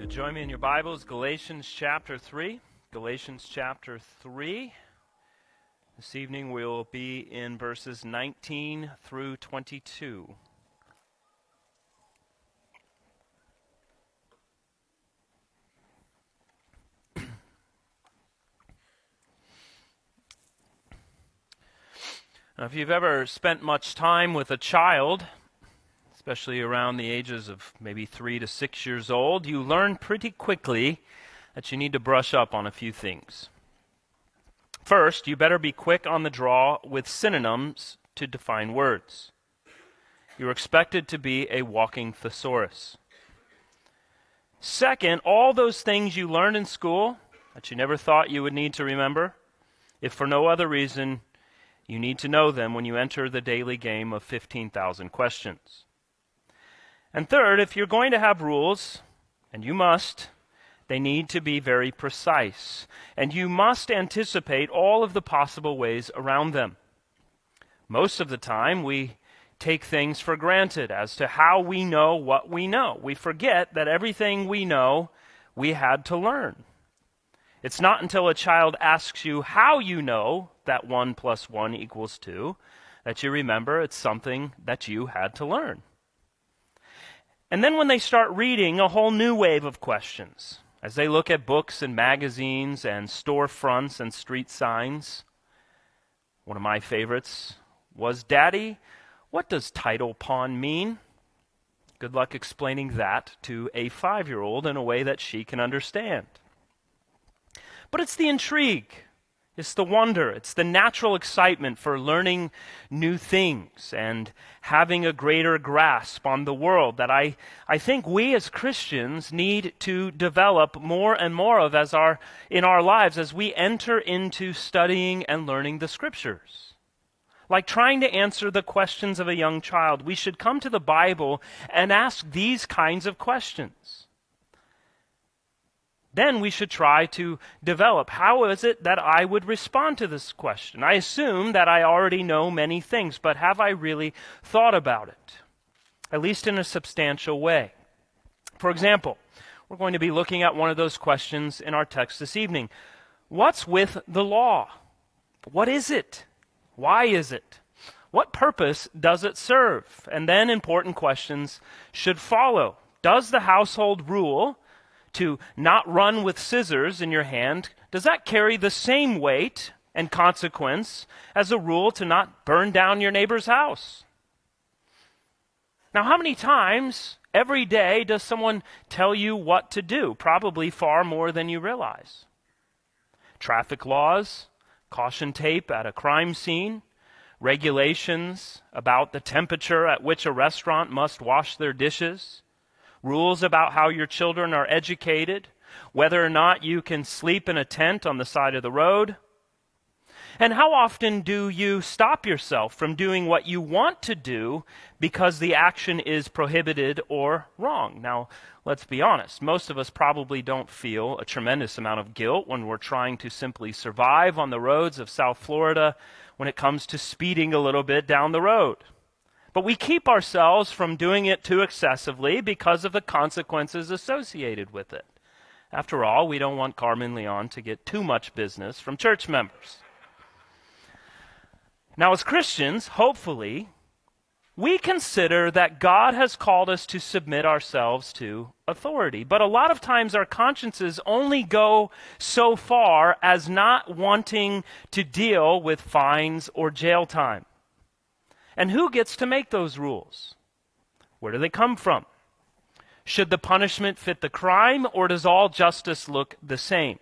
you join me in your Bibles, Galatians chapter 3. Galatians chapter 3. This evening we'll be in verses 19 through 22. Now, if you've ever spent much time with a child, especially around the ages of maybe 3 to 6 years old, you learn pretty quickly that you need to brush up on a few things. First, you better be quick on the draw with synonyms to define words. You're expected to be a walking thesaurus. Second, all those things you learned in school that you never thought you would need to remember, if for no other reason, you need to know them when you enter the daily game of 15,000 questions. And third, if you're going to have rules, and you must, they need to be very precise. And you must anticipate all of the possible ways around them. Most of the time, we take things for granted as to how we know what we know. We forget that everything we know, we had to learn. It's not until a child asks you how you know that 1 plus 1 equals 2 that you remember it's something that you had to learn. And then when they start reading, a whole new wave of questions. As they look at books and magazines and storefronts and street signs. One of my favorites was, "Daddy, what does tidal pond mean?" Good luck explaining that to a 5-year-old in a way that she can understand. But it's the intrigue. It's the wonder, it's the natural excitement for learning new things and having a greater grasp on the world that I think we as Christians need to develop more and more of in our lives as we enter into studying and learning the Scriptures. Like trying to answer the questions of a young child, we should come to the Bible and ask these kinds of questions. Then we should try to develop, how is it that I would respond to this question? I assume that I already know many things, but have I really thought about it? At least in a substantial way. For example, we're going to be looking at one of those questions in our text this evening. What's with the law? What is it? Why is it? What purpose does it serve? And then important questions should follow. Does the household rule to not run with scissors in your hand, does that carry the same weight and consequence as a rule to not burn down your neighbor's house? Now, how many times every day does someone tell you what to do? Probably far more than you realize. Traffic laws, caution tape at a crime scene, regulations about the temperature at which a restaurant must wash their dishes, rules about how your children are educated, whether or not you can sleep in a tent on the side of the road. And how often do you stop yourself from doing what you want to do because the action is prohibited or wrong? Now, let's be honest. Most of us probably don't feel a tremendous amount of guilt when we're trying to simply survive on the roads of South Florida when it comes to speeding a little bit down the road. But we keep ourselves from doing it too excessively because of the consequences associated with it. After all, we don't want Carmen Leon to get too much business from church members. Now, as Christians, hopefully, we consider that God has called us to submit ourselves to authority. But a lot of times our consciences only go so far as not wanting to deal with fines or jail time. And who gets to make those rules? Where do they come from? Should the punishment fit the crime, or does all justice look the same?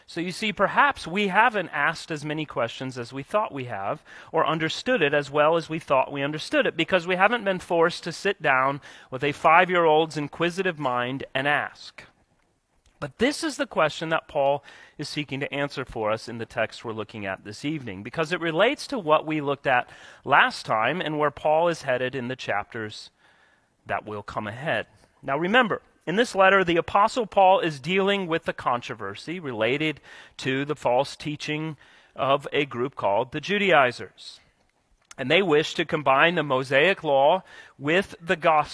So you see, perhaps we haven't asked as many questions as we thought we have, or understood it as well as we thought we understood it, because we haven't been forced to sit down with a 5-year-old's inquisitive mind and ask. But this is the question that Paul is seeking to answer for us in the text we're looking at this evening, because it relates to what we looked at last time and where Paul is headed in the chapters that will come ahead. Now remember, in this letter, the Apostle Paul is dealing with the controversy related to the false teaching of a group called the Judaizers. And they wish to combine the Mosaic law with the gospel